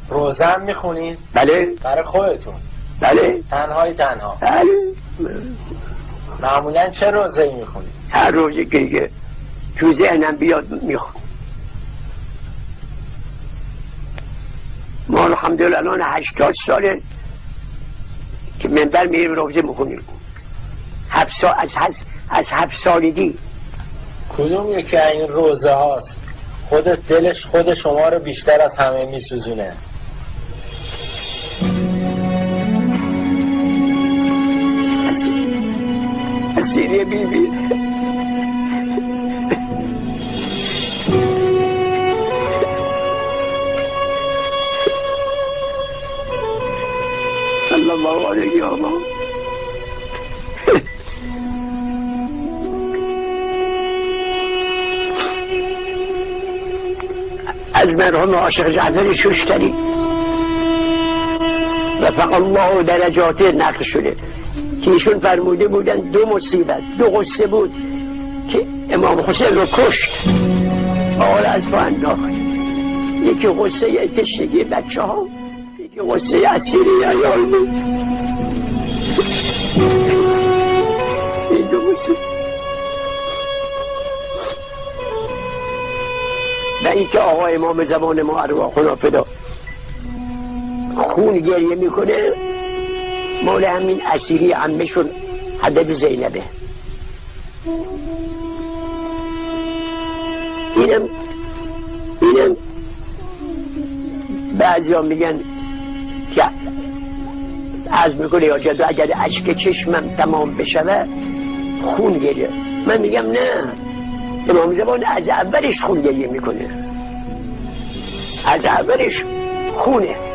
روزه هم میخونید؟ بله. برای خودتون؟ بله. تنها؟ بله. معمولا چه روزه‌ای میخونید؟ هر روزی که تو ذهنم بیاد میخونم. ما الحمدلله الان 80 ساله که منبر میریم روزه میخونیم. از 7 سالگی. کدوم یکی این روزه هاست دلش خود شما رو بیشتر از همه میسوزونه؟ اسیری بیبی. صلی الله علیه و آله. از مرحوم عاشق جعفر شوشتری رفع الله درجاته نقل شده که ایشون فرموده بودن 2 مصیبت 2 غصه بود که امام حسین رو کشت، آقا از پا انداخت. یکی غصه تشنگی بچه ها، یکی غصه اسیری عیال بود. این 2 مصیبت. و این که آقا امام زمان ما ارواحنا فدا خون گریه میکنه مال همین اسیری عمشون حضرت زینبه. اینم بعضی ها میگن که عرض میکنه یا جزا اگر اشک چشمم تمام بشوه خون گریه. من میگم نه، امام زمان از اولش خون گریه میکنه، از اولش خونه.